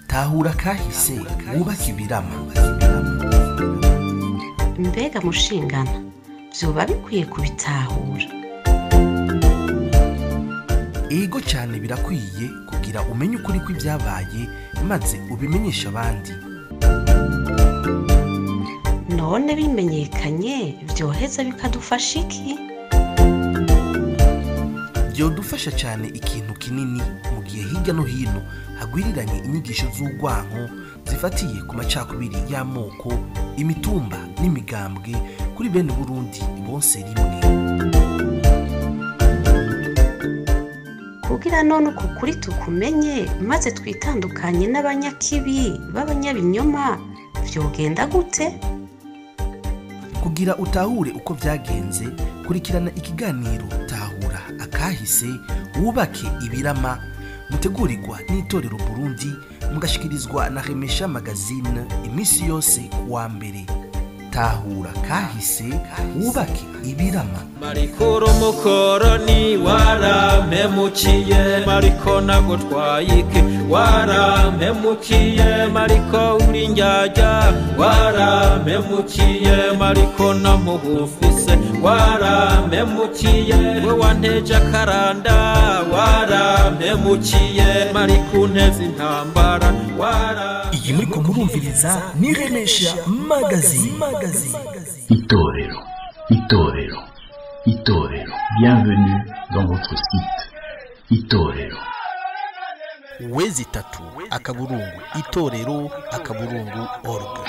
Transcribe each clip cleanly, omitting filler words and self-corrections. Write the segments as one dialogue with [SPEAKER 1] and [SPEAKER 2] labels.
[SPEAKER 1] tahura kahise wubake ibirama.
[SPEAKER 2] Mbega mushingana vyoba bikwiye kubitahura.
[SPEAKER 1] Ego cyane birakwiye kugira umenye ukuri kw'ibyabaye maze ubimenyesha abandi.
[SPEAKER 2] None bimenyekanye vyoheza bikadufasha iki?
[SPEAKER 1] Byodufasha cyane ikintu kinini mu gihe hirya no hino hagwiriranye inyigisho z'urwanko zifatiye ku macakubiri y'amoko, imitumba n'imigambwe kuri bene Burundi bose rimwe.
[SPEAKER 2] Kugira none uko kuri tukumenye maze twitandukanye n'abanyakibi b'abanyabinyoma vyogenda gute?
[SPEAKER 1] Kugira utahure uko vyagenze, kurikirana ikiganiro Tahura Akahise wubake ibirama, mutegurirwa n'itorero Burundi, mugashikirizwa na Remesha Magazine imisi yose kuwa mbere. Tahura Kahise wubake ibirama.
[SPEAKER 3] Marikuru mukoroni warampemukiye, mariko nagutwayike warampemukiye, mariko uri njyajya warampemukiye, mariko namugufise warampemukiye, we wanteje akaranda warampemukiye, mariko nteze intambara
[SPEAKER 1] Iyi muriko murumviriza ni Remesha Magazine.
[SPEAKER 4] Itorero, Itorero, Itorero. Bienvenue dans votre site. Itorero.
[SPEAKER 1] Wezi tatu akaburungu itorero akaburungu org.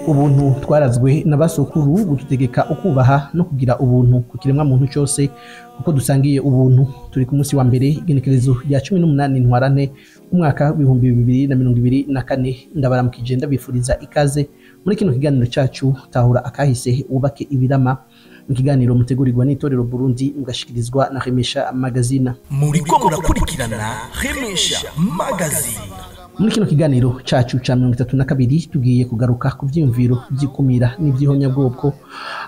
[SPEAKER 5] Ubuntu twarazwe n'abasokuru gututegeka ukubaha no kugira ubuntu ku kiremwa muntu cyose kuko dusangiye ubuntu. Turi ku munsi wa mbere igenekerezo rya 18 ntwarante umwaka wa 2024. Ndabaramukije ndabifuriza ikaze muri kino kiganiro cyacu Tahura Akahise wubake ibirama, ikiganiro mutegurirwa n'itorero Burundi mugashikirizwa na Remesha Magazine.
[SPEAKER 1] Muriko murakurikirana Remesha Magazine.
[SPEAKER 5] Muri kino kiganiro cyacu ca 32 tugiye kugaruka ku vyimviro by'ikumira n'ivyihonyabwoko,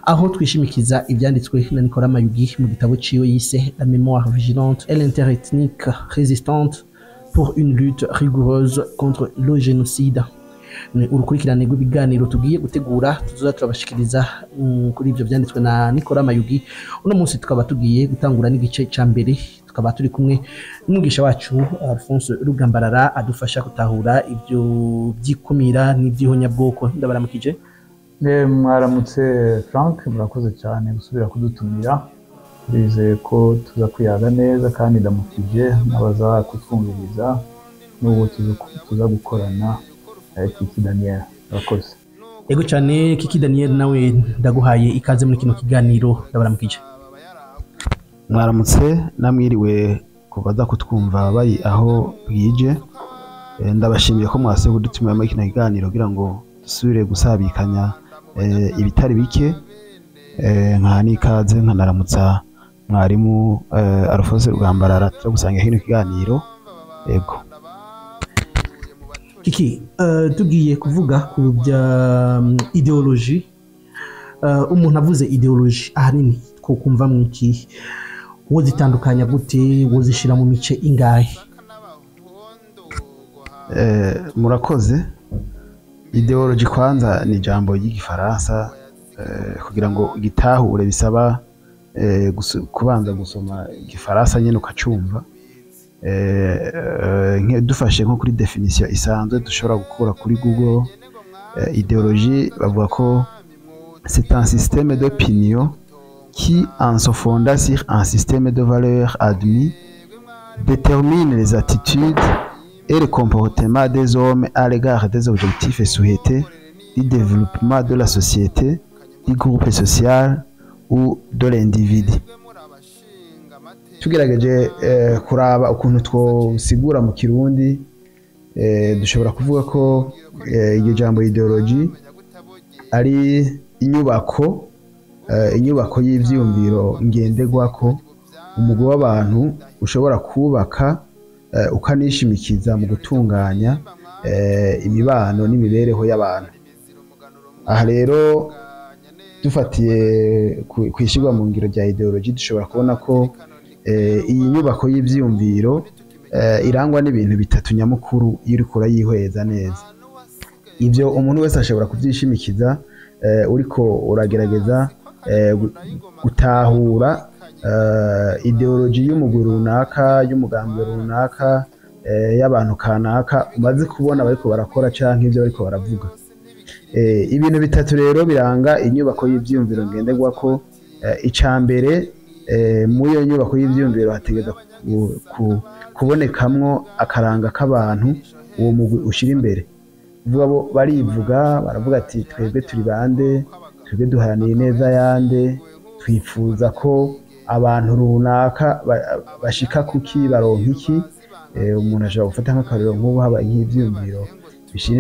[SPEAKER 5] aho twishimikiza ibyanditswe na Nicolas Mayugi mu gitabo ciwe yise La mémoire vigilante et l'interethnique résistante pour une lutte rigoureuse contre le génocide. Ni urukurikirane rw'ibiganiro tugiye gutegura tuzoza turabashikiriza kuri ivyo vyanditswe na Nicolas Mayugi. Uno munsi tukaba tugiye gutangura n'igice ca mbere, tukaba turi kumwe n'umwigisha wacu Alphonse Rugambarara adufasha gutahura ivyo byikumira n'ivyihonyabwoko. Ndabaramukije.
[SPEAKER 6] Mwaramutse Frank, murakoze cyane gusubira kudutumira. Bizeye ko tuza kuyaga neza kandi ndamukije nabaza kutwumviriza n'ubu tuza gukorana Kiki Daniel. Murakoze.
[SPEAKER 5] Ego cyane Kiki Daniel, nawe ndaguhaye ikaze muri kino kiganiro. Ndabaramukije.
[SPEAKER 7] Mwaramutse namwiriwe kubaza kutwumva bari aho bwije. Ndabashimiye ko mwase kudutumira muri kino kiganiro kugira ngo dusubire gusabikanya ibitari bike. Nka nikaze nkanaramutsa mwarimu Alphonse Rugambarara cyo gusanga hino kiganiro. Ego
[SPEAKER 5] Kiki, tugiye kuvuga ku bya ideology. Umuntu avuze ideology ahanini ko kumva mwiki, wo zitandukanya gute, wo zishira mu mice ingahe?
[SPEAKER 7] Murakoze. Ideology kwanza ni jambo ry'igifaransa, kugira ngo gitahure bisaba kubanza gusoma igifaransa nyene ukacumva. Dufashe nko kuri definition isanzwe dushobora gukura kuri Google. Idéologie bavuga ko c'est un système d'opinion qui, en se fondant sur un système de valeurs admis, détermine les attitudes et le comportement des hommes à l'égard des objectifs souhaités du développement de la société, du groupe social ou de l'individu. Tugerageje kuraba ukuntu twosigura mu Kirundi, dushobora kuvuga ko iryo jambo ideology ari inyubako y'ivyumviro ngenderwako umugwi w'abantu ushobora kubaka ukanishimikiza mu gutunganya imibano n'imibereho y'abantu. Aha rero dufatiye kwishirwa mu ngiro rya ideology dushobora kubona ko iyi nyubako y'ivyumviro irangwa n'ibintu bitatu nyamukuru iyo uriko urayihweza neza. Ivyo umuntu wese ashobora kuvyishimikiza uriko uragerageza gutahura ideology y'umugwi runaka, y'umugambi runaka, y'abantu kanaka umaze kubona bariko barakora canke ivyo bariko baravuga. Ibintu bitatu rero biranga inyubako y'ivyumviro ngenderwako. Icambere muri iyo nyubako y'ivyumviro hategeza kubonekamwo akaranga k'abantu uwo mugwi ushira imbere. Vuga bo barivuga baravuga ati twebwe turi bande, twebwe duharaniye neza yande, twifuza ko abantu runaka bashika kuki baronka iki. Umuntu ashobora gufata nk'akarero nk'ubu haba nk'ivyumviro bishira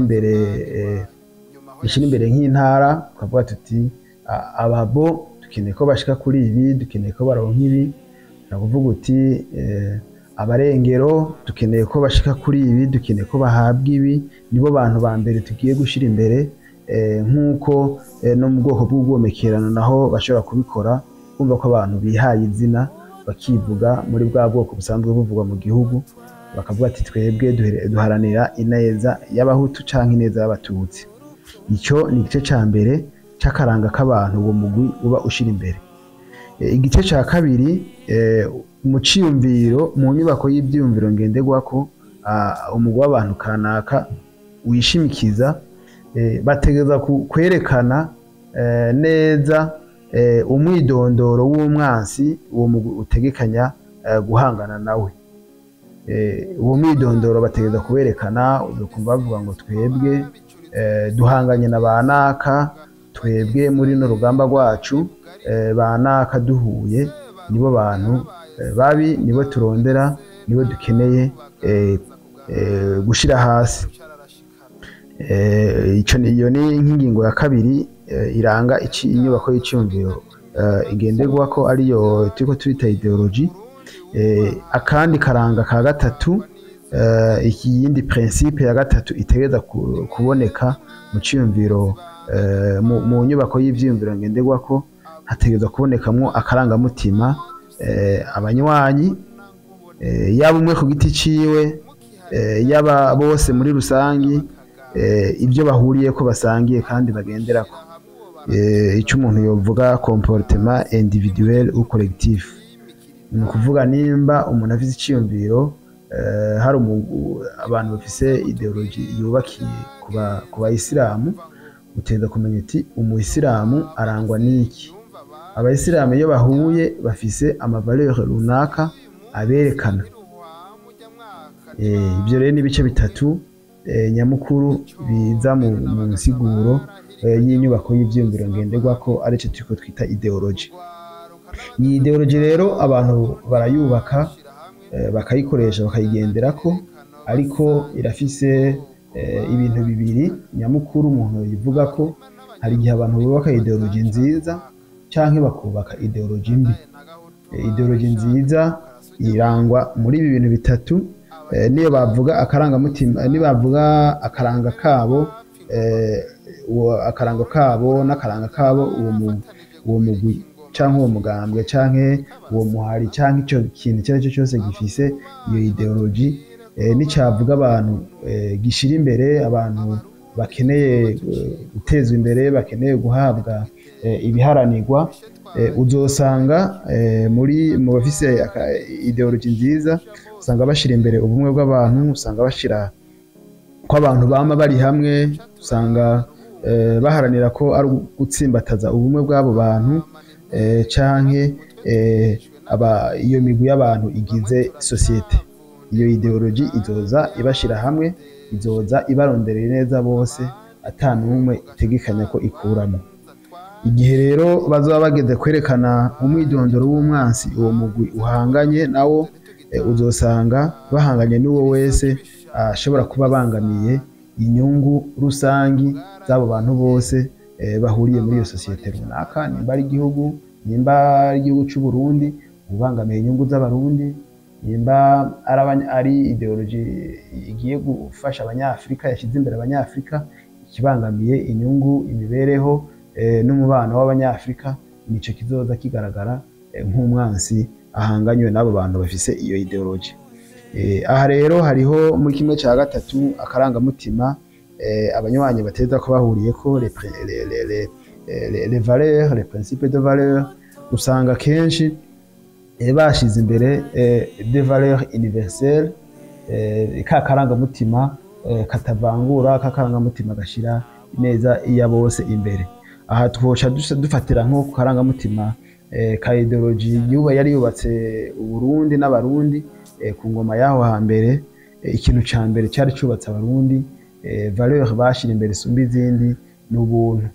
[SPEAKER 7] imbere nk'intara, ukavuga tuti ababo dukeneye ko bashika kuri ibi, dukeneye ko baronka ibi. Nakuvuga uti abarengero dukeneye ko bashika kuri ibi, dukeneye ko bahabwa ibi. Nibo bantu ba mbere tugiye gushira imbere, nk'uko no mu bwoko bw'ubwomekerano naho bashobora kubikora, kumva ko abantu bihaye izina bakivuga muri bwa bwoko busanzwe buvugwa mu gihugu, bakavuga ati twebwe duharanira ineza y'abahutu canke ineza y'abatutsi. Ico ni igice ca mbere c'akaranga k'abantu uwo mugwi uba ushira imbere. Igice ca kabiri, mu ciyumviro mu nyubako y'ivyumviro ngenderwako umugwi w'abantu kanaka wishimikiza, bategeza kwerekana neza umwidondoro w'umwansi uwo mugwi utegekanya guhangana nawe. Uwo mwidondoro bategeza kuwerekana, uzokumva bavuga ngo twebwe duhanganye na banaka, twebwe muri no rugamba rwacu banaka duhuye nibo bantu babi, nibo turondera, nibo dukeneye gushira hasi. Iyo ni nk'ingingo ya kabiri iranga inyubako y'iciyumviro igenderwako ariyo turiko turita ideology. Akandi karanga ka gatatu, ikiyindi principe ya gatatu itegereza kuboneka mu ciyumviro mu nyubako y'ivyumviro ngenderwako, hategereza kubonekamwo akarangamutima abanywanyi, yaba umwe ku giti ciwe, yaba bose muri rusangi, ibyo bahuriye ko basangiye kandi bagenderako. Icyo umuntu yovuga comportement individuel ou collectif. Ni ukuvuga nimba umuntu afise iciyumviro, hari abantu bafise ideology yubakiye ku bayisilamu, uteza kumenya uti umuyisilamu arangwa n'iki. Abayisilamu iyo bahuye bafise amavaleur runaka aberekana. Ibyo rero ni ibice bitatu nyamukuru biza mu nsiguro y'inyubako y'ivyumviro ngenderwako arico turiko twita ideology. Iyi ideology rero abantu barayubaka, bakayikoresha, bakayigenderako, ariko irafise ibintu bibiri nyamukuru umuntu yivuga ko hari igihe abantu bubaka ideology nziza canke bakubaka ideology mbi. Ideology nziza irangwa muri ibi bintu bitatu. Niyo bavuga akarangamutima, niyo bavuga akaranga kabo, akaranga kabo n'akaranga kabo uwo mugwi canke uwo mugambwe canke uwo muhari canke ico kintu icyo aricyo cyose gifise iyo ideology, n'icavuga abantu gishira imbere abantu bakeneye gutezwa imbere, bakeneye guhabwa ibiharanirwa. Uzosanga mu bafise ideology nziza usanga bashira imbere ubumwe bw'abantu, usanga bashira ko abantu bama bari hamwe, usanga baharanira ko ari gutsimbataza ubumwe bw'abo bantu, canke iyo migwi y'abantu igize societe. Iyo ideology izoza ibashira hamwe, izoza ibaronderera neza bose, atanumwe itegekanya ko ikuramo. Igihe rero bazaba bageze kwerekana umwidondoro w'umwansi uwo mugwi uhanganye nawo, uzosanga bahanganye n'uwo wese ashobora kuba bangamiye inyungu rusangi z'abo bantu bose bahuriye muri iyo sosiyete runaka, nimba ari igihugu, nimba ari igihugu cy'u Burundi ubangamiye inyungu z'abarundi, nimba ari ideology igiye gufasha abanyafrika, yashyize imbere abanyafrika, ikibangamiye inyungu, imibereho n'umubano w'abanyafrika, nico kizoza kigaragara nk'umwansi ahanganywe n'abo bantu bafise iyo ideology. Aha rero hariho muri kimwe cya gatatu akarangamutima abanywanyi bateza ko bahuriyeko les valeurs, les principes de valeurs, usanga kenshi bashize imbere des valeurs universelles, ka karangamutima katavangura, ka karangamutima gashira neza iya bose imbere. Aha twoca dufatira nko ku karangamutima ka ideology yari yubatse Uburundi n'abarundi ku ngoma yaho hambere. Ikintu ca mbere cyari cyubatse abarundi, valeur bashira imbere isumba izindi n'ubuntu.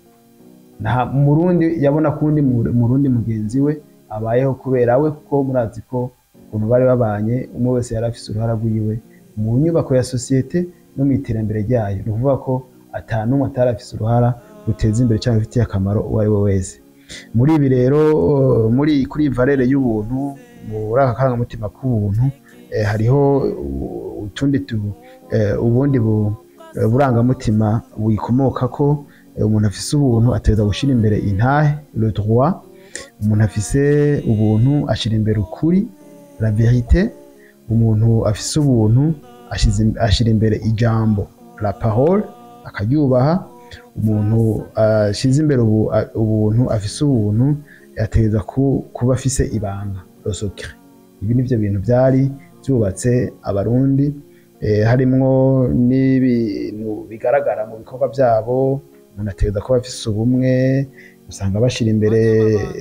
[SPEAKER 7] Nta murundi yabona kundi murundi mugenzi we abayeho kubera we, kuko murazi ko ukuntu bari babanye umwe wese yari afise uruhara rwiwe mu nyubako ya sosiyete no mu iterambere ryayo. Ni ukuvuga ko atanumwe atari afise uruhara ruteza imbere cyangwa bifitiye akamaro uwo ari we wese. Muri ibi rero kuri valere y'ubuntu, muri aka karangamutima k'ubuntu hariho ubundi burangamutima wikomoka ko umuntu afise ubuntu ateza gushira imbere intahe, le droit. Umuntu afise ubuntu ashira imbere ukuri, la vérité. Umuntu afise ubuntu ashira imbere ijambo, la parole, akaryubaha. Umuntu ashize imbere ubuntu, afise ubuntu ateza kuba afise ibanga, le secret. Ibi nivyo bintu byari byubatse abarundi, harimwo n'ibintu bigaragara mu bikorwa byabo. Umuntu ateza kuba afise ubumwe, usanga bashira imbere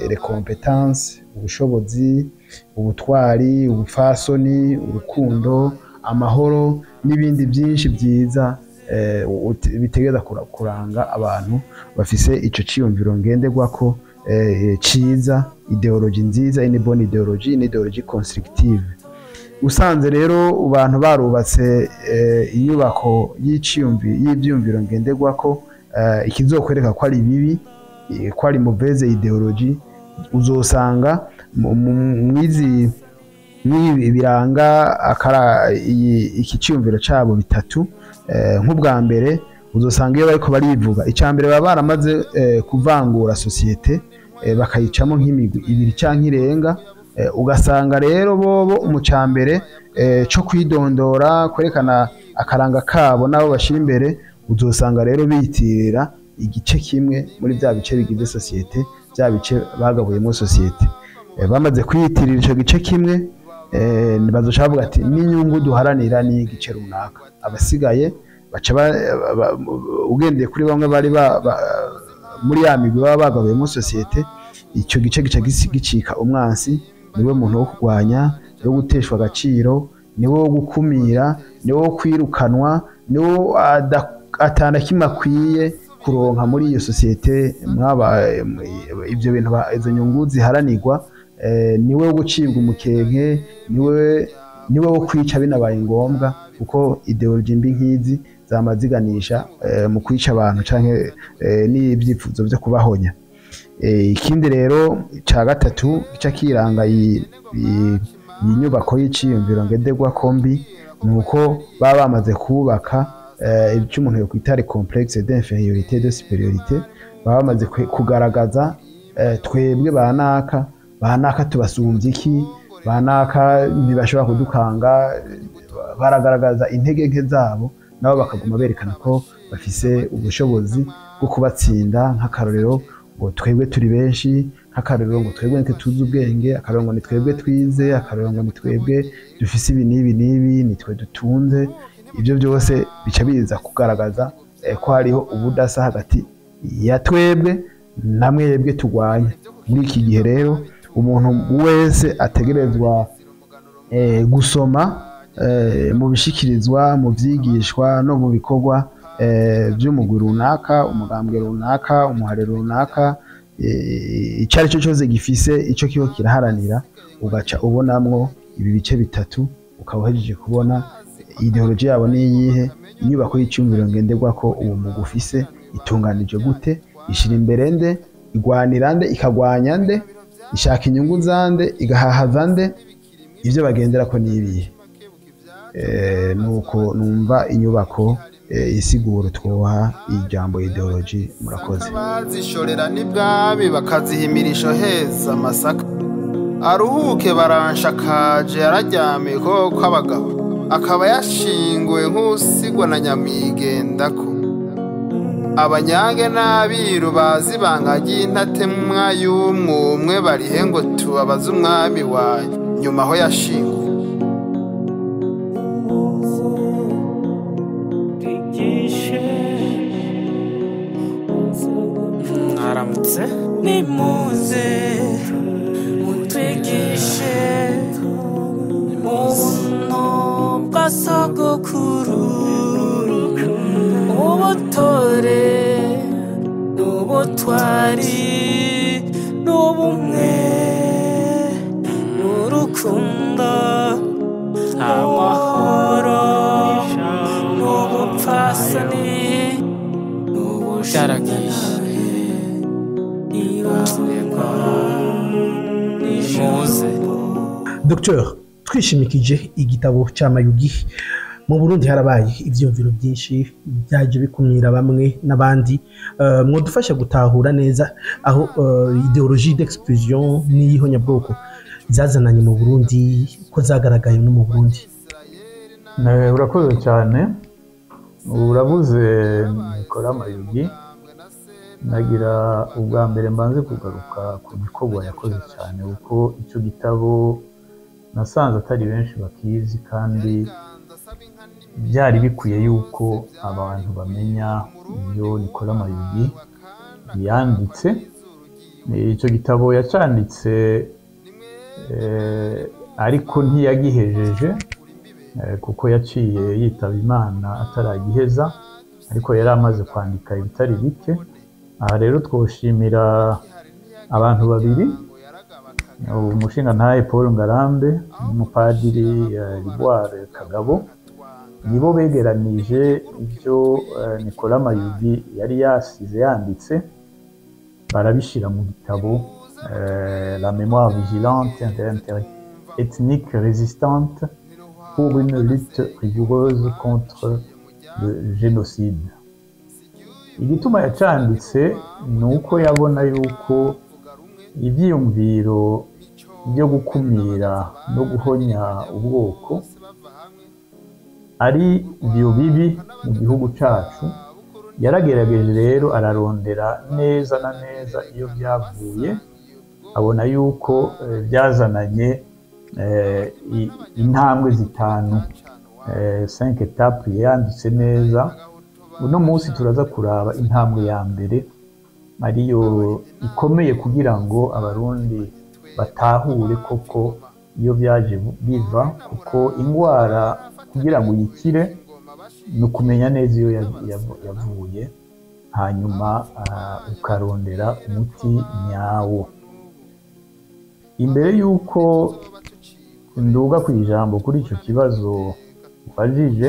[SPEAKER 7] les compétences, ubushobozi, ubutwari, ubupfasoni, urukundo, amahoro n'ibindi byinshi byiza bitegeza kuranga abantu bafise ico ciyumviro ngenderwako ciza, ideology nziza, une bonne idéologie, une idéologie constructive. Usanze rero abantu barubatse inyubako y'ivyumviro ngenderwako, ikizokwereka ko ari bibi, ko ari mauvaise idéologie, uzosanga mwizi biranga iki ciyumviro cabo bitatu. Nk'ubwa mbere uzosanga iyo bariko barivuga, icambere baba baramaze kuvangura sosiyete, bakayicamo nk'imigwi ibiri canke irenga. Ugasanga rero bobo mu cambere cyo kwidondora, kwerekana akaranga kabo nabo bashira imbere, uzosanga rero bitirira igice kimwe muri bya bice bigize sosiyete, bya bice bagabuyemo sosiyete. Bamaze kwiyitirira ico gice kimwe, bazoca bavuga ati n'inyungu duharanira ni igice runaka. Abasigaye baca ugendeye kuri bamwe bari muri ya migwi baba bagabuyemo sosiyete, icyo gice gica gicika umwansi. Niwe muntu wo kurwanya, niwe guteshwa agaciro, niwe wo gukumira, niwe wo kwirukanwa, niwe atana kimwe akwiye kuronka muri iyo sosiyete. Ibyo bintu izo nyungu ziharanirwa, niwe wo gucibwa umukenke, niwe wo kwica binabaye ngombwa, kuko ideology mbi nk'izi zamaziganisha mu kwica abantu canke n'ibyifuzo byo kubahonya. Ikindi rero ca gatatu gica kiranga iyi nyubako y'iciyumviro ngenderwako mbi, nuko baba bamaze kubaka icyo umuntu yokwita les complexes d'infériorité de supériorité. Baba bamaze kugaragaza twebwe banaka tubasumbye iki, banaka ntibashobora kudukanga. Baragaragaza intege nke zabo, nabo bakaguma berekana ko bafise ubushobozi bwo kubatsinda. Nk'akarorero ngo twebwe turi benshi, nk'akarorero ngo twebwe nke tuzi ubwenge, akarorero ngo ni twebwe twize, akarorero ngo ni twebwe dufise ibi n'ibi n'ibi, ni twe dutunze. Ibyo byose bica biza kugaragaza ko hariho ubudasa hagati ya twebwe na mwebwe turwanya. Muri iki gihe rero umuntu wese ategerezwa gusoma mu bishikirizwa, mu vyigishwa no mu bikorwa by'umugwi runaka, umugambwe runaka, umuhare runaka, icyo ari cyo cyose gifise icyo kiho kiraharanira, ugaca ubonamwo ibi bice bitatu, ukaba uhejeje kubona ideology yabo ni iyihe, inyubako y'icumviro ngenderwako uwo mugwi ufise itunganije gute, ishira imbere nde, igwanira nde, ikagwanya nde, ishaka inyungu zande, igahahaza nde, ivyo bagenderako ni ibihe. Nuko numva inyubako isiguro twoha ijambo ideology. Murakoze.
[SPEAKER 8] Bazishorera n'ibwami bakazihimirisha heza amasaka aruhuke baranshakaje yararyamye koko abagabo akaba yashinguwe nk'usigwa na nyamwigendako abanyange n'abiru bazi bangagiye intatemwa y'umwe barihe ngo tubabaze umwami wanyu nyuma aho yashinguwe.
[SPEAKER 9] Mwaramutse nimuze mutwigishe ubuntu bwa sogokuru ubutore n'ubutwari n'ubumwe n'urukundo amahoro n'ubupfasoni n'ubusharagisha.
[SPEAKER 5] Dr. twishimikije igitabo cya Mayugi, mu Burundi harabaye ivyumviro byinshi byaje bikumira bamwe n'abandi, mwodufasha gutahura neza aho ideologie d'exclusion n'ihonyabwoko zazananye mu Burundi ko zagaragaye no mu Burundi.
[SPEAKER 6] Urakoze cyane, urabuze Nicolas Mayugi. Nagira ubwa mbere mbanze kugaruka ku gikorwa yakoze cyane kuko icyo gitabo nasanze atari benshi bakizi kandi byari bikwiye yuko abantu bamenya ibyo Nicolas Mayugi yanditse. Icyo gitabo yacanditse ariko ntiyagihejeje kuko yaciye yitaba Imana ataragiheza, ariko yari amaze kwandika ibitari bike. Aha rero twoshimira abantu babiri, umushingantahe Paul Ngarambe n'umupadiri Liboire Kagabo, nibo begeranije ibyo Nicolas Mayugi yari yasize yanditse, barabishira mu gitabo La mémoire vigilante interethnique résistante pour une lutte rigoureuse contre le génocide. Igituma yacanditse ni uko yabona yuko ibyiyumviro byo gukumira no guhonya ubwoko ari byo bibi mu gihugu cyacu. Yaragerageje rero ararondera neza na neza iyo byavuye, abona yuko byazananye intambwe zitanu, 5 étapes yanditse neza. Uno munsi turaza kuraba intambwe ya mbere ariyo ikomeye kugira ngo abarundi batahure koko iyo byaje biva, kuko ingwara kugira ngo yikire no kumenya neza iyo yavuye, hanyuma ukarondera umuti nyawo. Imbere yuko nduga ku ijambo kuri icyo kibazo ubajije,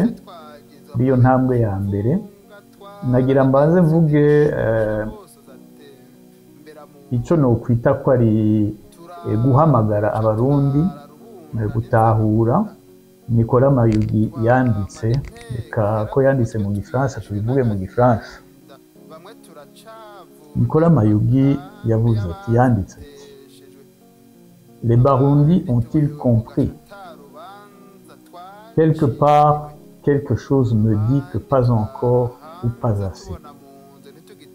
[SPEAKER 6] iyo ntambwe ya mbere nagira mbanze mvuge icyo no kwita ko ari guhamagara abarundi gutahura Nicolas Mayugi yanditse. Reka ko yanditse mu Gifaransa tubivuge mu Gifaransa. Nicolas Mayugi yavuze ati, yanditse ati: Les Barundi ont-ils compris? Quelque part, quelque chose me dit que pas encore ou pas assez.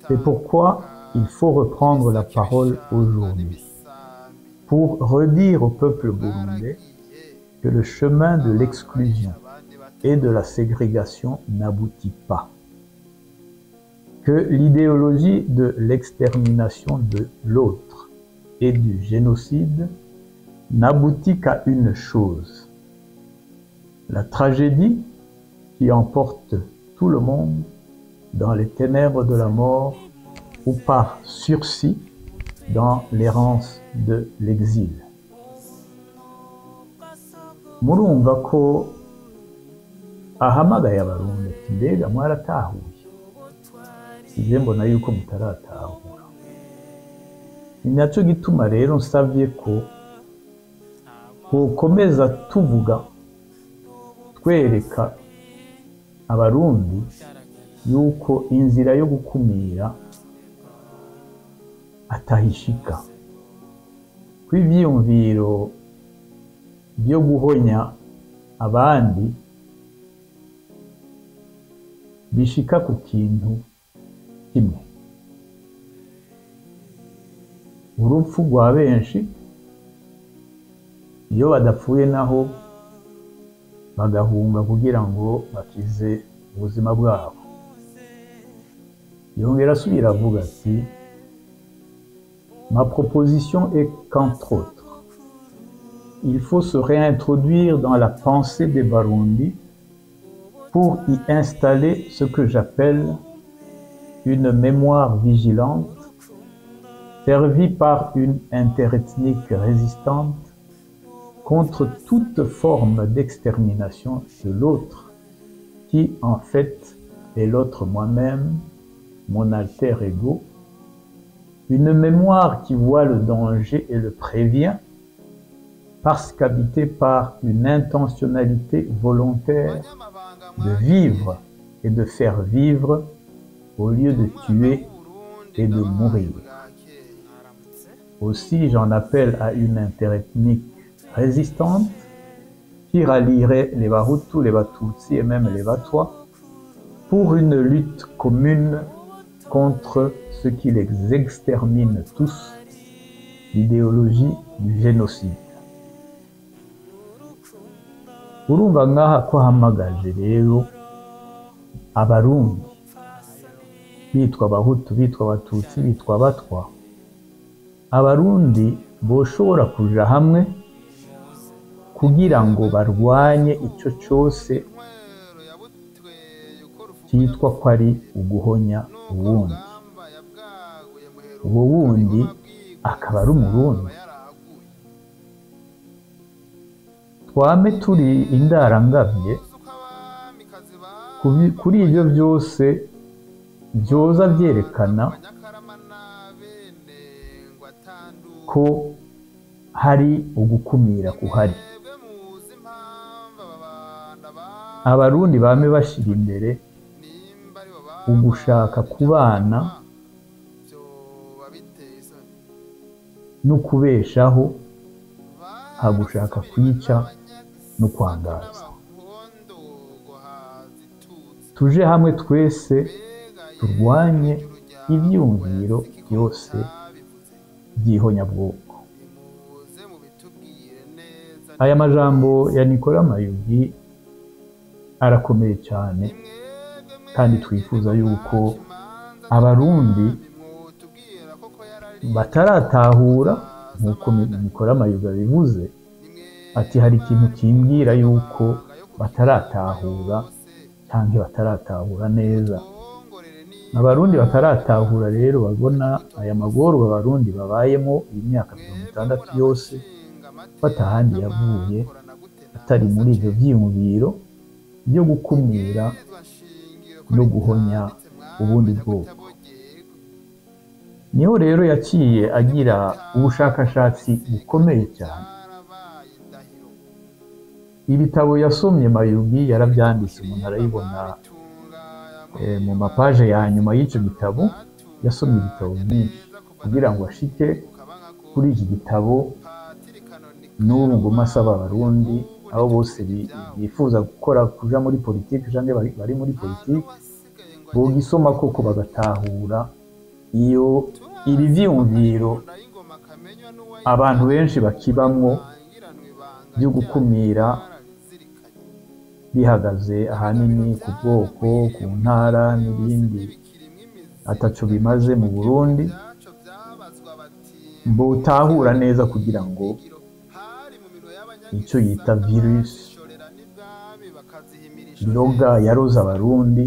[SPEAKER 6] C'est pourquoi il faut reprendre la parole aujourd'hui pour redire au peuple burundais que le chemin de l'exclusion et de la ségrégation n'aboutit pas, que l'idéologie de l'extermination de l'autre et du génocide n'aboutit qu'à une chose: la tragédie qui emporte tout le monde dans les ténèbres de la mort ou par sursis dans l'errance de l'exil. Murumva ko ahamagaye abarundi ati mbega mwaratahuye, ivyo mbona yuko mutaratahura. Ni naco gituma rero nsavye ko twokomeza tuvuga twereka abarundi yuko inzira yo gukumira atahishika, ko ivyiyumviro byo guhonya abandi bishika ku kintu kimwe: urupfu rwa benshi. Iyo badapfuye naho bagahunga kugira ngo bakize ubuzima bwabo. Yongera asubira avuga ati ma proposition est qu'entre autres, il faut se réintroduire dans la pensée des Barundi pour y installer ce que j'appelle une mémoire vigilante, servie par une interethnique résistante contre toute forme d'extermination de l'autre, qui en fait est l'autre moi-même, mon alter ego, une mémoire qui voit le danger et le prévient, parce qu'habitée par une intentionnalité volontaire de vivre et de faire vivre au lieu de tuer et de mourir. Aussi, j'en appelle à une interethnique résistante qui rallierait les Bahutus, les Batutsi et même les Batwa pour une lutte commune contre ce qui les extermine tous, l'idéologie du génocide. Urumva ngaha ko hamagaje rero abarundi bitwa Bahutu, bitwa Batutsi, bitwa Batwa, abarundi boshobora kuja hamwe kugira ngo barwanye ico cose cyitwa ko ari uguhonya uwundi. Uwo wundi akaba ari umurundi. Twame turi indarangabye kuri ivyo vyose vyoza vyerekana ko hari ugukumira kuhari. Abarundi bame bashira imbere ugushaka kubana no kubeshaho, hagushaka kwica no kwangaza. Tuje hamwe twese turwanye ivyumviro byose by'ihonyabwoko. Aya majambo ya Nicolas Mayugi arakomeye cyane, kandi twifuza yuko abarundi bataratahura nk'uko Nicolas Mayugi bivuze ati hari ikintu kimbwira yuko bataratahura cyangwa bataratahura neza. Abarundi bataratahura rero babona aya magorwa abarundi babayemo imyaka 60 yose batahandi yavuye atari muri ivyo vyiyumviro byo gukumira no guhonya ubundi bwoko. Niho rero yaciye agira ubushakashatsi bukomeye cyane. Ibitabo yasomye Mayugi yarabyanditse, umuntu arayibona mu mapaje ya nyuma y'icyo gitabo. Yasomye ibitabo byinshi kugira ngo ashike kuri iki gitabo. N'ubu ngoma asaba abarundi abo bose bifuza gukora kuja muri politiki cyangwa bari muri politiki bogisoma koko bagatahura iyo ibi vyumviro abantu benshi bakibamwo byo gukumira bihagaze ahanini ku bwoko, ku ntara n'ibindi ataco bimaze mu Burundi, mbotahura neza kugira ngo icyo yita virus yoga yaroza abarundi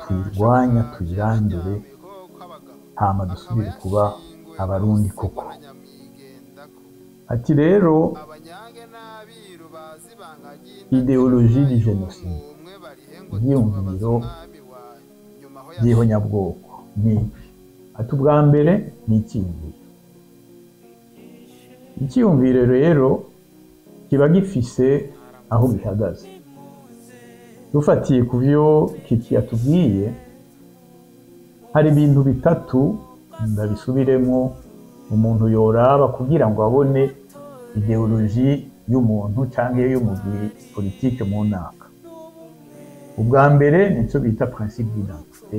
[SPEAKER 6] tuyirwanya tuyirandure hama dusubire kuba abarundi koko. Ati rero ideologie du génocide, ivyiyumviro vy'ihonyabwoko ni ati ubwa mbere ni icyiyumviro. Icyiyumviro rero kiba gifise aho bihagaze. Dufatiye ku byo Kiki yatubwiye, hari ibintu bitatu ndabisubiremo umuntu yoraba kugira ngo abone ideologie y'umuntu cyangwa y'umugwi politike mu ntaka. Ubwa mbere nicyo bita principe d'identité,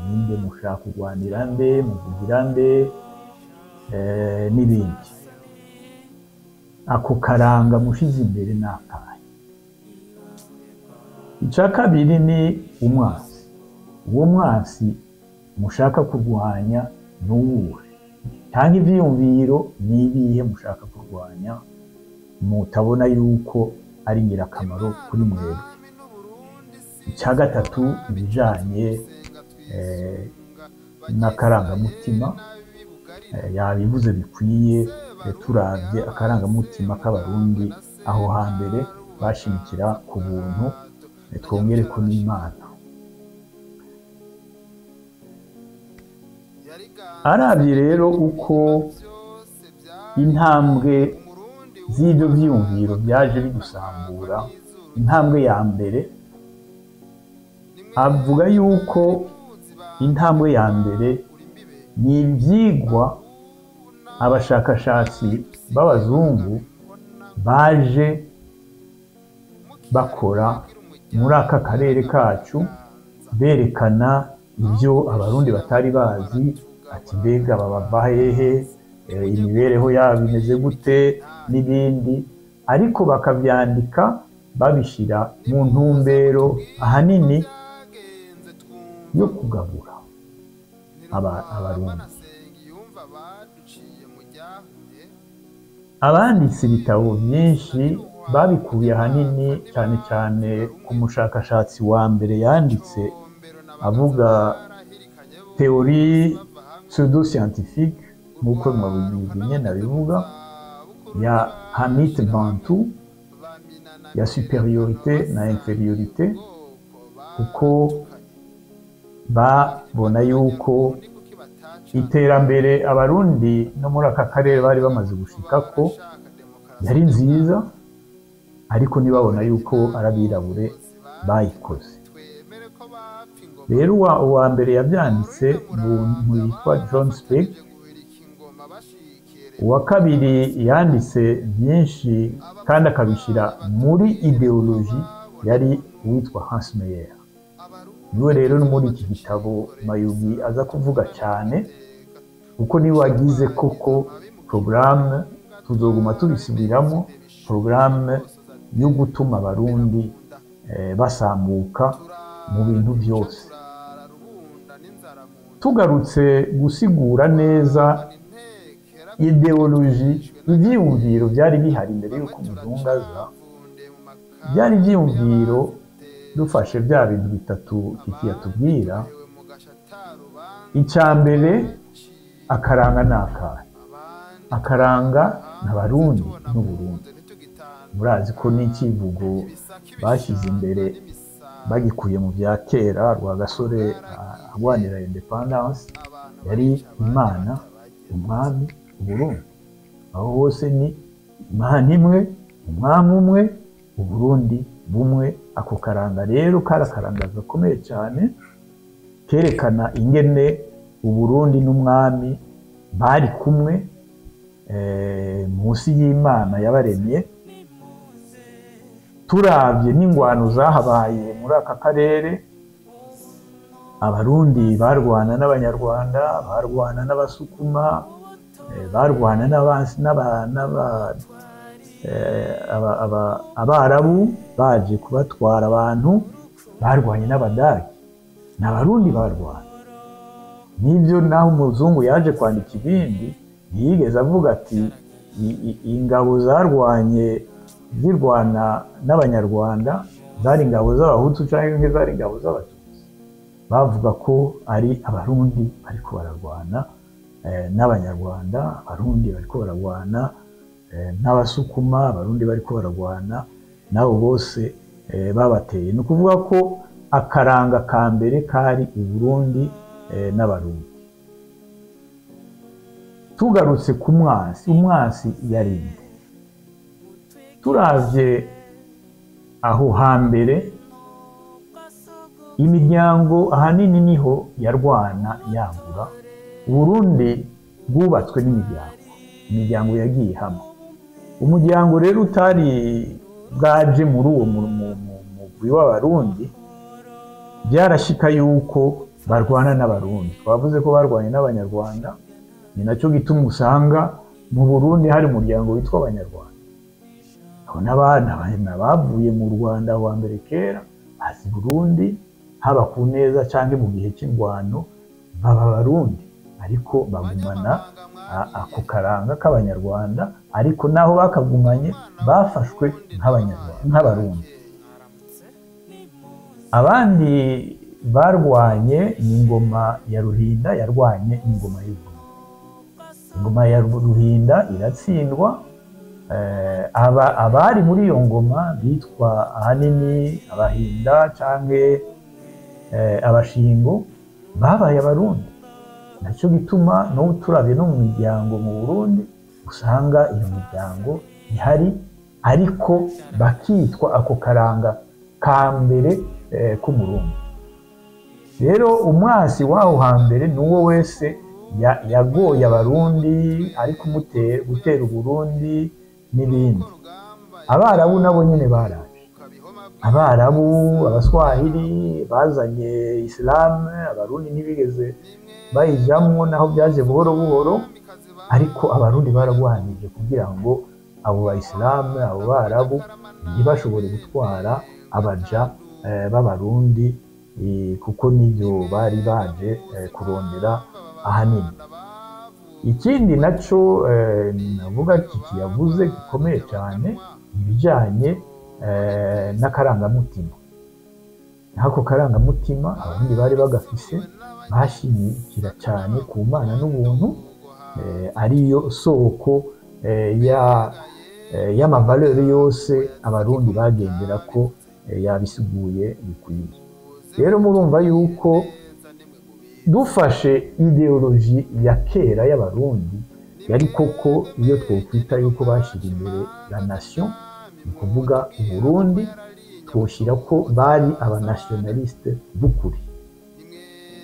[SPEAKER 6] ninde mushaka kurwanira nde, muvugira nde, n'ibindi. Ako karanga mushize imbere n'akahe. Icya kabiri ni umwasi. Uwo mwasi mushaka kurwanya n'uwuhe, cyangwa ivyiyumviro n'ibihe mushaka kurwanya mutabona yuko ari ingirakamaro kuri mwebwe. Icya gatatu ibijanye n'akarangamutima, yabivuze bikwiye. Turavye akarangamutima k'abarundi aho hambere bashimikira ku buntu, twongere ko n'Imana. Aravye rero uko intambwe z'ibyo vyiyumviro byaje bidusambura, intambwe ya mbere avuga yuko intambwe ya mbere ni ivyigwa abashakashatsi b'abazungu baje bakora muri aka karere kacu, berekana ibyo abarundi batari bazi, ati mbega baba hehe, imibereho yabo imeze gute n'ibindi, ariko bakavyandika babishira mu ntumbero ahanini yo kugabura abarundi. Abanditse ibitabo byinshi babikuye ahanini cyane cyane ku mushakashatsi wa mbere yanditse avuga théorie pseudo-scientifique nk'uko mwabivuze nyene bivuga ya Hamit Bantu ya supériorité na infériorité, kuko babona yuko iterambere abarundi no muri aka karere bari bamaze gushikako yari nziza, ariko ntibabona yuko arabirabure bayikoze. Rero uwa mbere yabyanditse umuntu yitwa John Speck, uwa kabiri yanditse byinshi kandi akabishyira muri ideologie yari uwitwa Hans Meyer. Niwe rero no muri iki gitabo Mayugi aza kuvuga cyane, kuko niwe wagize koko programme, tuzoguma tubisubiramo, programme yo gutuma abarundi basambuka mu bintu byose. Tugarutse gusigura neza ideologie, ivyiyumviro byari bihari mbere yuko umuzungu aza, byari ivyiyumviro dufashe bya bintu bitatu Kiki yatubwira. Icya mbere akaranga n'akahe. Akaranga n'abarundi n'uburundi. Murazi ko n'ikivugo bashyize imbere bagikuye mu bya kera, Rwagasore arwanira independence, yari Imana, umwami, uburundi. Aho hose ni Imana imwe, umwami umwe, uburundi bumwe. Ako karanga rero karakaranga gakomeye cyane, kerekana ingene uburundi n'umwami bari kumwe munsi y'Imana yabaremye. Turavye n'ingwano zahabaye muri aka karere, abarundi barwana n'abanyarwanda, barwana n'abasukuma, barwana abarabu baje kubatwara abantu, barwanye n'abadagi, n'abarundi barwana. Nibyo naho umuzungu yaje kwandika ibindi, ntiyigeze avuga ati ingabo zarwanye zirwana n'abanyarwanda zari ingabo z'abahutu cyangwa zari ingabo z'abatutsi. bavuga ko ari abarundi bariko bararwana n'abanyarwanda, abarundi bariko bararwana n'abasukuma, abarundi bariko bararwana nabo bose babateye. Ni ukuvuga ko akaranga ka mbere kari uburundi n'abarundi. Tugarutse ku umwasi yarinde, turavye aho hambere imiryango ahanini niho yarwana yagura. Uburundi bwubatswe imiryango yagiye hamwe. Umuryango rero utari bwaje muri uwo mugwi w'abarundi, byarashika yuko barwana n'abarundi. Twavuze ko barwanye n'abanyarwanda, ni nacyo gituma usanga mu Burundi hari umuryango witwa abanyarwanda. Aho n'abana bavuye mu Rwanda wa mbere kera bazi Burundi, haba ku neza cyangwa mu gihe cy'ingwano baba Barundi, ariko bagumana ako karanga k'abanyarwanda, ariko naho bakagumanye bafashwe nk'abarundi. Abandi barwanye n'ingoma ya Ruhinda, yarwanye n'ingoma y'Uburundi. Ingoma ya Ruhinda iratsindwa. Abari muri iyo ngoma bitwa ahanini abahinda canke abashingo babaye abarundi. Nacyo gituma no turavye no mu miryango mu Burundi usanga iyo miryango ihari, ariko bakitwa ako karanga ka mbere k'umurundi. Rero umwasi waho hambere n'uwo wese yagoye abarundi, ariko gutera Uburundi n'ibindi. Abarabu nabo nyene baraje. Abarabu, abaswahili bazanye Islam, abarundi ntibigeze bayijamwo, naho byaje buhoro buhoro, ariko abarundi baragwanije kugira ngo abo Bayisilamu, abo Barabu ntibashobore gutwara abaja b'abarundi, kuko nibyo bari baje kurondera ahanini. Ikindi naco navuga kiyavuze gikomeye cyane ibijanye n'akarangamutima. N'ako karangamutima abarundi bari bagafise, bashimikira cyane ku Mana n'ubuntu, ariyo soko y'amavaleur yose abarundi bagendera ko yabisiguye bikwiye. Rero murumva yuko dufashe ideoloji ya kera y'abarundi yari koko iyo twokwita yuko bashira imbere la nation, ni kuvuga Uburundi, twoshira ko bari abanationaliste b'ukuri.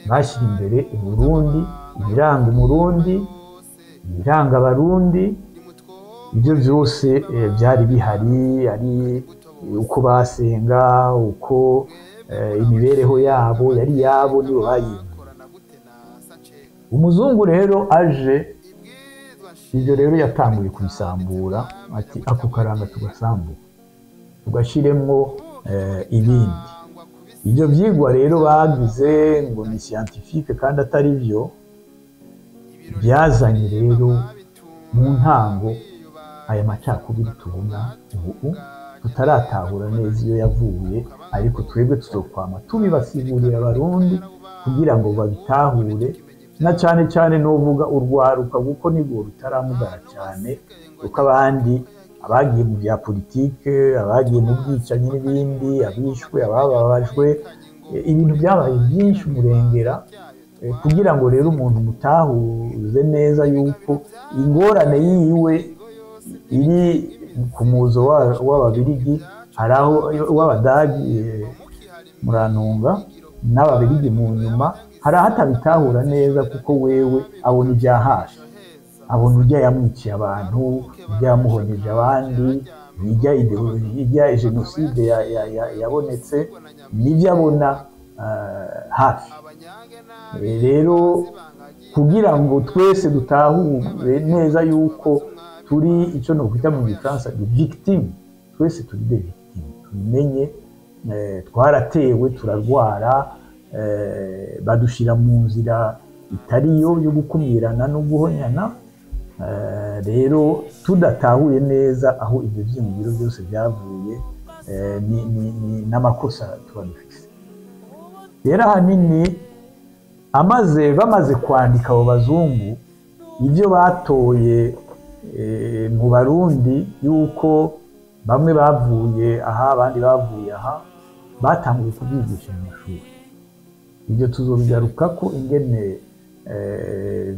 [SPEAKER 6] Bashira imbere Uburundi, ibiranga Umurundi, ibiranga Abarundi, ibyo byose byari bihari, ari uko basenga, uko imibereho yabo yari yabo, nibo bayimwe. Umuzungu rero aje, ibyo rero yatanguye kubisambura, ati ako karanga tugasambura, tugashiremwo ibindi. Ibyo byigwa rero bagize ngo ni scientifique kandi atari byo, byazanye rero mu ntango aya macakubiri tubona ubu tutaratahura neza iyo yavuye, ariko twebwe tuzokwama tubibasigurira abarundi kugira ngo babitahure, na cyane cyane novuga urwaruka, kuko nibwo rutaramugara cyane, kuko abandi abagiye mu bya politike, abagiye mu bwicanyi n'ibindi, abishwe, abababajwe, ibintu byabaye byinshi umurengera, kugira ngo rero umuntu mutahuze neza yuko ingorane yiwe iri ku muzo w'ababirigi, hari aho w'abadagi Murantunga n'ababirigi mu nyuma, hari ahatabitahura neza, kuko wewe abona ibya hafi, abona urya yamwiciye abantu, urya yamuhonyeje abandi, irya ideoloji, irya jenoside yabonetse, nibyo abona hafi. Rero kugira ngo twese dutahure neza yuko turi icyo nokwita mu Gifaransa victime, twese turi des victimes, tubimenye. Twaratewe, turarwara, badushira mu nzira itariyo yo gukumirana no guhonyana. Rero tudatahuye neza aho ibyo byiyumviro byose byavuye, n'amakosa tuba dufise. rero ahanini bamaze kwandika abo bazungu ibyo batoye mu Barundi yuko bamwe bavuye aha abandi bavuye aha batanguye kubyigisha mu mashuri. Ibyo tuzobigaruka ko ingene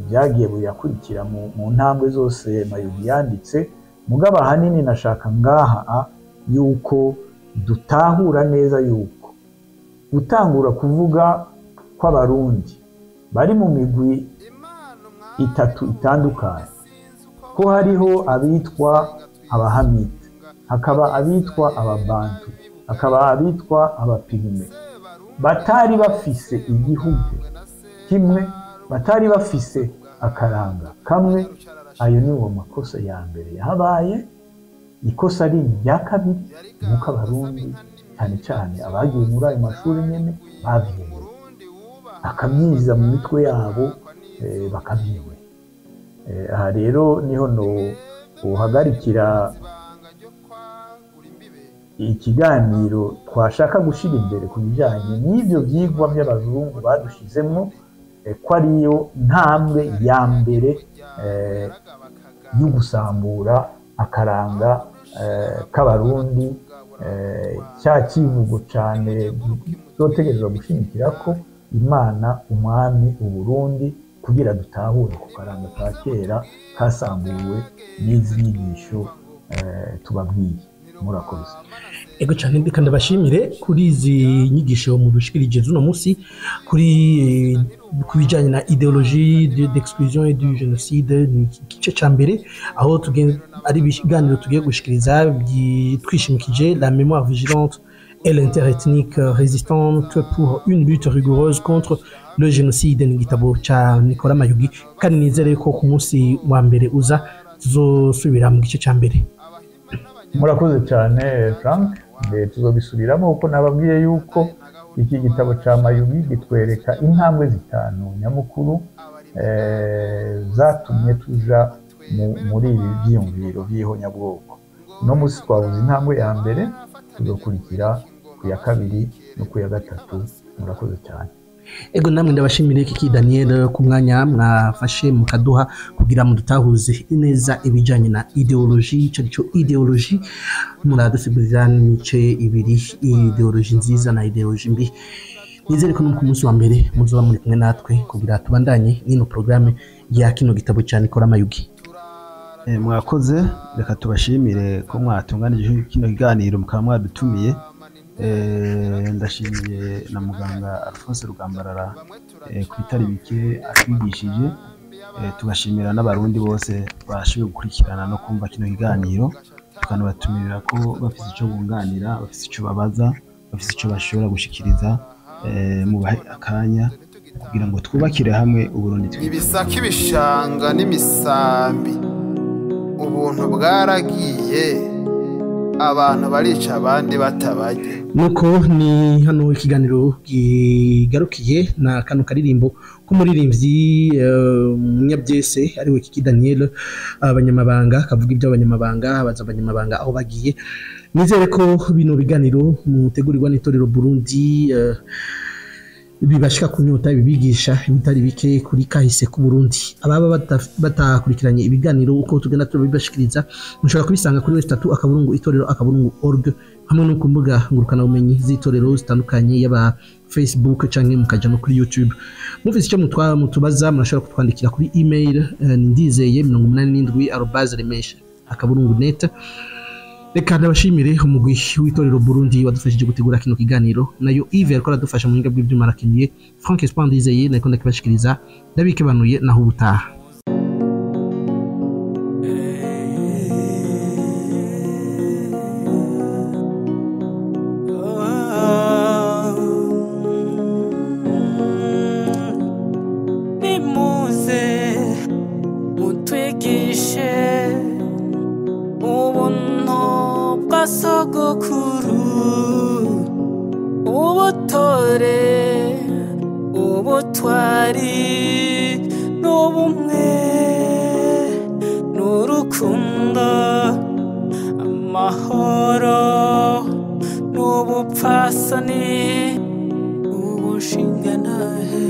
[SPEAKER 6] byagiye buyakurikira mu ntambwe zose Mayugi yanditse. Mugabo ahanini nashaka ngaha yuko dutahura neza yuko gutangura kuvuga kw'Abarundi bari mu migwi itatu itandukanye, ko hariho abitwa Abahamite, hakaba abitwa Ababantu, hakaba abitwa Abapigme, batari bafise igihugu kimwe, batari bafise akaranga kamwe. Ayo niwo makosa ya mbere yahabaye. Ikosa rindi rya kabiri nuko Abarundi cyane cyane abagiye muri ayo mashuri nyene bavyemeye bakamyiza mu mitwe yabo bakabyemera. Aha rero niho no uhagarikira ikiganiro twashaka gushira imbere ku bijanye n'ivyo vyigwa by'abazungu badushizemwo, ko ariyo ntambwe ya mbere yo gusambura akaranga k'Abarundi, cya kivugo cyane zotegerezwa gushimikira ko Imana umwami Uburundi, kugira dutahure ku karanga ka kera kasambuwe n'izi nyigisho tubabwiye. Murakoze.
[SPEAKER 5] Ego cyane ndika ndabashimire kuri izi nyigisho mudushikirije zuno musi kuri kubijanye na idéologie d'exclusion et du génocide. Ni igice ca mbere aho ari ibiganiro tugiye gushikiriza twishimikije la mémoire vigilante et l'interethnique résistante pour une lutte rigoureuse contre le génocide. Ni igitabo ca Nicolas Mayugi, kandi nizere ko ku munsi wa mbere uza tuzosubira mu gice ca mbere.
[SPEAKER 6] Murakoze cyane Frank, tuzobisubiramo kuko nababwiye yuko iki gitabo ca Mayugi gitwereka intambwe zitanu nyamukuru zatumye tuja muri ibi byiyumviro by'ihonyabwoko. No musi twabuze intambwe ya mbere, tuzokurikira ku ya kabiri no ku ya gatatu. Murakoze cyane.
[SPEAKER 5] Ego namwe ndabashimire Kiki Daniel ku mwanya mwafashe mukaduha kugira mu dutahuze neza ibijanye na ideologie. Ico ideologie muradusigurira n'imice ibiri, ideologie nziza na ideologie mbi. Nizere ko ku munsi wa mbere muzoba muri kumwe natwe kugira tubandanye n'ino programme ya kino gitabo cya Nicolas Mayugi.
[SPEAKER 7] Mwakoze, reka tubashimire ko mwatunganije kino kiganiro mukaba mwadutumiye. Ndashimiye na muganga Alphonse Rugambarara ku bitari bike atwigishije. Tugashimira n'abarundi bose bashoboye gukurikirana no kumva kino kiganiro, tukanabatumira ko bafite icyo bunganira, bafite icyo babaza, bafite icyo bashobora gushikiriza, mubahe akanya kugira ngo twubakire hamwe Uburundi.
[SPEAKER 8] Ibisaka ibishanga n'imisambi, ubuntu bwaragiye, abantu barica abandi batabaye.
[SPEAKER 5] Nuko ni hano ikiganiro gigarukiye na kano karirimbo k'umuririmbyi Munyabyese ariwe Kiki Daniel, abanyamabanga kavuga iby'abanyamabanga, abaza abanyamabanga aho bagiye. Nizere ko bino biganiro mutegurirwa n'itorero Burundi bibashika kunyota bibigisha ibitari bike kuri kahise ku Burundi. Ababa batakurikiranye ibiganiro uko tugenda tubibashikiriza, mushobora kubisanga kuri website itorero.org hamwe no ku mbuga ngurukana bumenyi z'itorero zitandukanye yaba Facebook canke mukaja no kuri YouTube. Mufise icyo mutubaza murashobora kutwandikira kuri email ndizeye87@remesha.net. Reka ndabashimire umugwi w'itorero Burundi wadufashije gutegura kino kiganiro, nayo Yves yariko aradufasha mu buhinga bw'ivyuma arakiniye. Frank Espoir Ndizeye nariko ndakibashikiriza, ndabikebanuye naho ubutaha.
[SPEAKER 9] Nimuze mutwigishe ubuntu bwa sogokuru, ubutore, ubutwari, n'ubumwe, n'urukundo, amahoro, n'ubupfasoni, mushinga nahe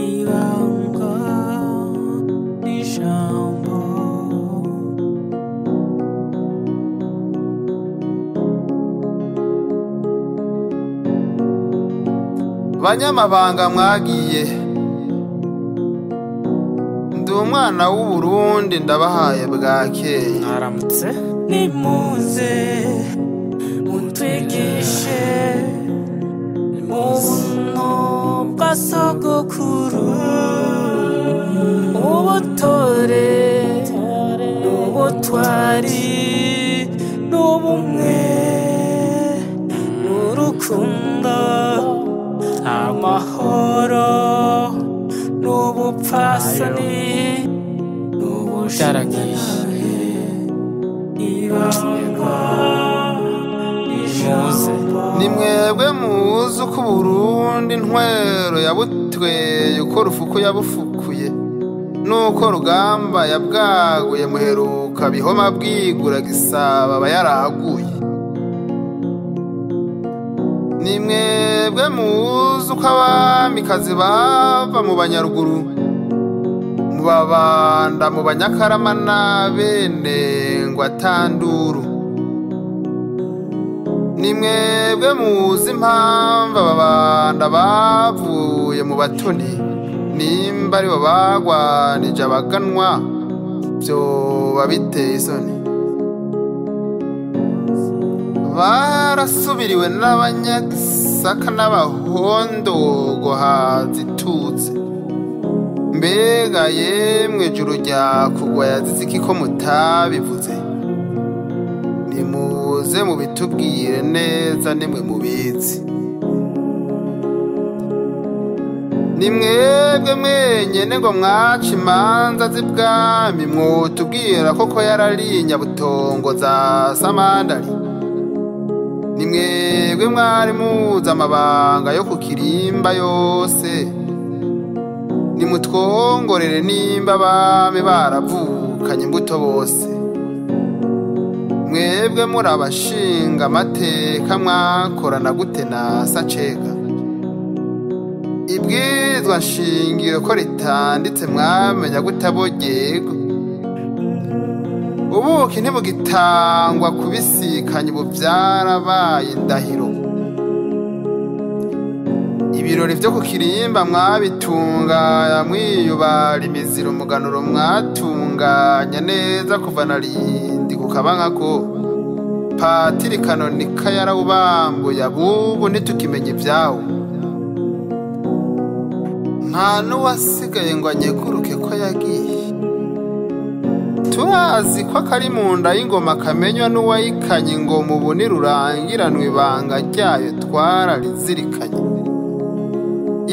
[SPEAKER 9] ibanga n'ijambo
[SPEAKER 8] banyamabanga mwagiye ndi umwana w'u Burundi ndabahaye bwakeye
[SPEAKER 9] mwaramutse nimuze mutwigishe mu buno bwa sogokuru ubutore n'ubutwari n'ubumwe n'urukundo amahoro n'ubupfasoni n'ubusharagiye ibanga imuze
[SPEAKER 8] ni mwebwe muzi uko Burundi ntwero yabutweye uko rufuku yabufukuye nuko rugamba yabwaguye muheruka bihoma bwigura gisaba abayaraguye ni mwebwe muzi uko abamikazi bava mu banyaruguru mu babanda mu banyakarama n'abene ngo atanduru ni mwebwe muzi impamvu ababanda bavuye mu batoni nimba aribo bagwanije abaganwa vyoba biteye isoni barasubiriwe n'abanyagisaka n'abahondogo hazitutse mbega yemwe juru rya kugwa yazize iki ko mutabivuze nimuze mubitubwire neza nimwe mubizi ni mwebwe mwenyene ngo mwaca imanza z'ibwami mwotubwira koko yarari nyabutongo za samandari ni mwebwe mwari muzi amabanga yo ku kirimba yose nimutwongorere nimba abami baravukanye imbuto bose mwebwe muri abashinga amateka mwakorana gute na Sacega ibwirizwa nshingiro ko ritanditse mwamenya gute abogego ubuki ntibugitangwa kubisikanya ubu byarabaye indahiro ibirori vyo ku kirimba mwabitunganya mwiyubara imiziro umuganuro mwatunganya neza kuva narindi kukabankako patiri kanonika yarawubambuye abubu ntitukimenya ibyawo nta n'uwasigaye ngo anyeguruke ko yagiye turazi ko akari mu nda y'ingoma kamenywa n'uwayikanye ingoma ubu nirurangiranwa ibanga ryayo twararizirikanye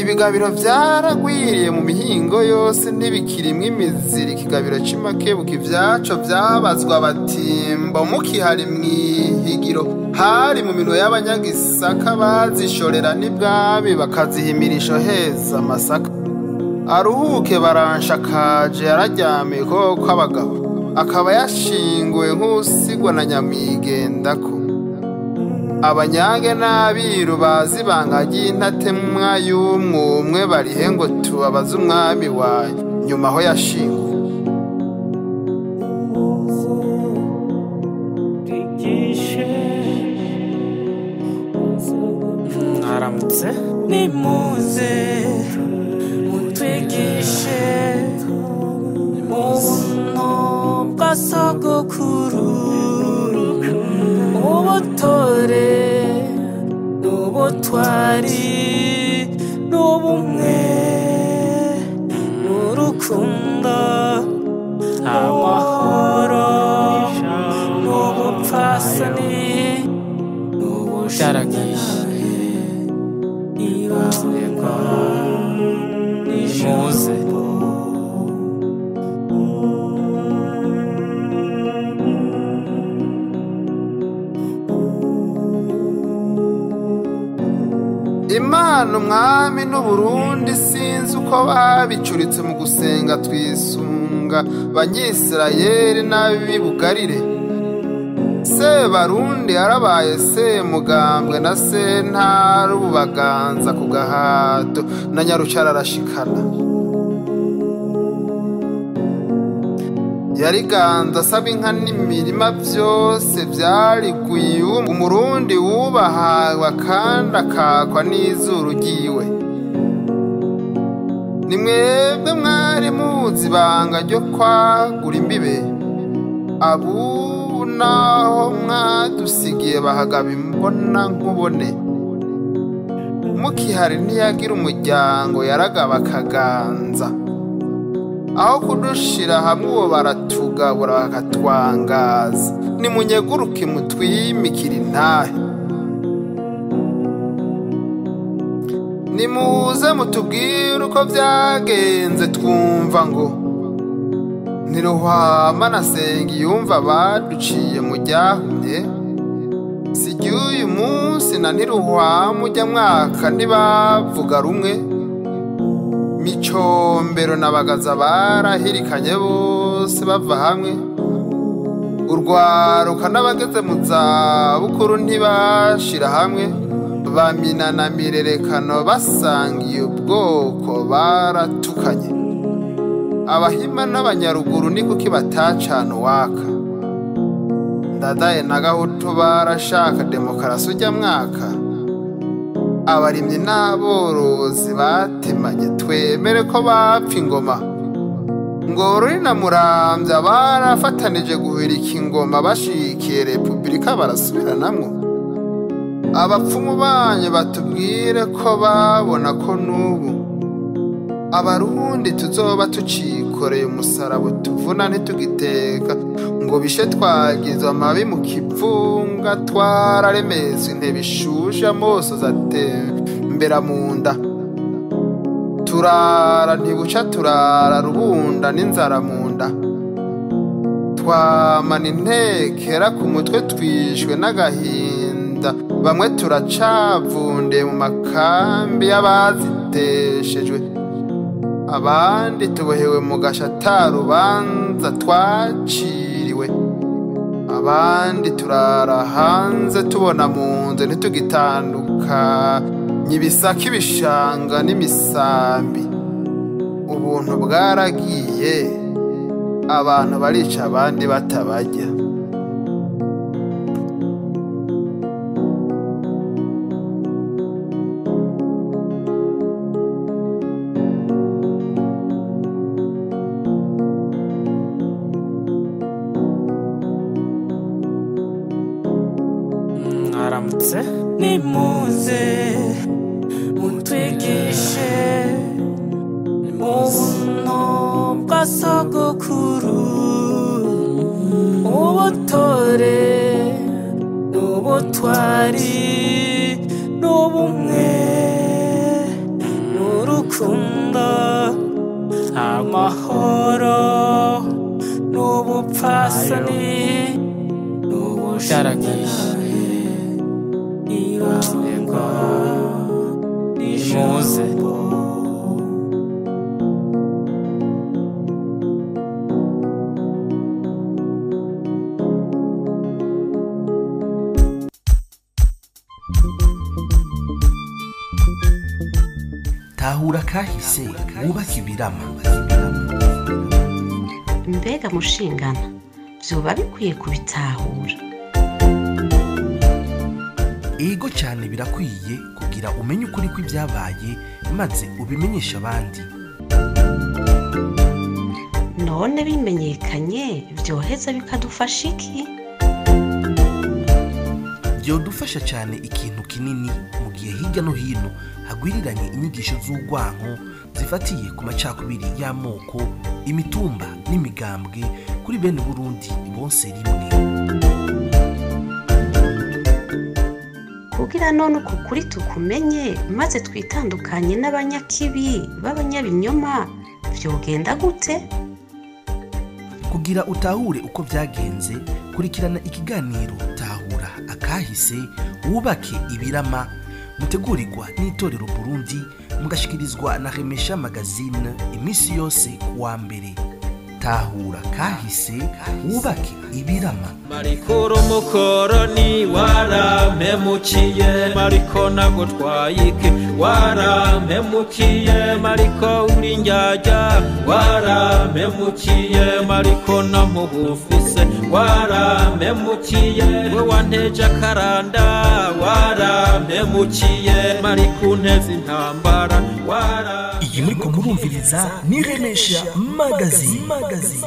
[SPEAKER 8] ibigabiro vyaragwiriye mu mihingo yose ntibikirimwo imiziri ikigabiro c'imakebuka ivyaco vyabazwa batimba mukihari mwihigiro hari mu minwe y'abanyagisaka bazishorera n'ibwami bakazihimirisho heza amasaka aruhuke baranshakaje yararyamiye koko abagabo akaba yashinguwe nk'usigwa na nyamwigendako abanyange n'abiru bazi ibanga ry'intatemwa y'umwumwe barihe ngo tubabaze umwami wayo nyuma aho yashinguwe
[SPEAKER 9] mwaramutse nimuze mutwigishe mu buno bwa sogokuru ubutore n'ubutwari n'ubumwe n'urukundo amahoro n'ubupfasoni n'ubusharagiye ibanga nimuze
[SPEAKER 8] Imana umwami n'Uburundi sinzi uko babicuritse mu gusenga twisunga banyisirayeli n'abibugarire Sebarundi yarabaye Semugambwe na Sentare ububaganza ku gahato na Nyarucara arashikana. Yariganza asaba inka n'imirima byose vyariguye umurundi wubahawe kandi akakwa n'izuru ryiwe. Ni mwebwe mwari muzi ibanga ryo kwagura imbibe, abu naho mwadusigiye bahagaba imbona nkubone. Mukihari ntiyagira umuryango yaragaba akaganza, aho kudushira hamwe uwo baratugabura bakatwangaza. Nimunyeguruke mutwimikira intahe, nimuze mutubwire uko vyagenze twumva ngo Ntiruhwama na Sengiyumva baduciye mu ryahumye. Sijya uyu munsi na Ntiruhwama ujya mwaka ntibavuga rumwe. Micombero na Bagaza barahirikanye bose bava hamwe. Urwaruka n'abageze mu zabukuru ntibashira hamwe. Bamina na Mirerekano basangiye ubwoko baratukanye. Abahima n'abanyaruguru ni kuki batacana uwaka. Ndadaye na Gahutu barashaka demokarasi ujya mwaka. Abarimyi n'aborozi batemanye twemere ko bapfa ingoma. Ngorori na Muramvya barafatanije guhirika ingoma bashikiye Repubulika barasubiranamwo. Abapfumu banye batubwire ko babona ko n'ubu Abarundi tuzoba tucikoreye umusaraba tuvuna ntitugiteka ngo bishe twagizwe amabi mu kivunga twararemezwe intebe ishusha moso zatembera mu nda. Turara ntibuca turara rubunda n'inzara mu nda. Twamana intekera ku mutwe twishwe n'agahinda. Bamwe turacavunde mu makambi y'abaziteshejwe, abandi tubohewe mu gashatarubanza twaciriwe. Abandi turara hanze tubona mu nzu ntitugitanduka nyibisaka ibishanga n'imisambi. Ubuntu bwaragiye, abantu barica abandi batabajya.
[SPEAKER 9] Aramutse nimuze mutwigishe ubuno bwa sogokuru, ubutore n'ubutwari n'ubumwe n'urukundo, amahoro n'ubupfasoni n'ubusharagisha. Nimuze
[SPEAKER 1] tahura kahise wubake ibirama.
[SPEAKER 2] Mbega mushingana, vyoba bikwiye kubitahura.
[SPEAKER 1] Ego cyane birakwiye kugira umenye ukuri kw'ibyabaye maze ubimenyesha abandi.
[SPEAKER 2] None bimenyekanye vyoheza bikadufasha iki?
[SPEAKER 1] Byodufasha cyane ikintu kinini mu gihe hirya no hino hagwiriranye inyigisho z'urwanko zifatiye ku macakubiri y'amoko, imitumba n'imigambwe kuri bene Burundi bose rimwe.
[SPEAKER 2] Kugira none uko kuri tukumenye maze twitandukanye n'abanyakibi b'abanyabinyoma vyogenda gute?
[SPEAKER 1] Kugira utahure uko vyagenze, kurikirana ikiganiro Tahura Akahise wubake ibirama, mutegurirwa n'itorero Burundi, mugashikirizwa na Remesha Magazine imisi yose kuwa mbere. tahura kahise wubake ibirama.
[SPEAKER 3] marikuru mukoroni warampemukiye mariko nagutwayike warampemukiye mariko uri indyarya warampemukiye mariko namubufise warampemukiye we wanteje akaranda warampemukiye mariko unteze intambara
[SPEAKER 1] Iyi muriko murumviriza ni Remesha Magazine. Magazine.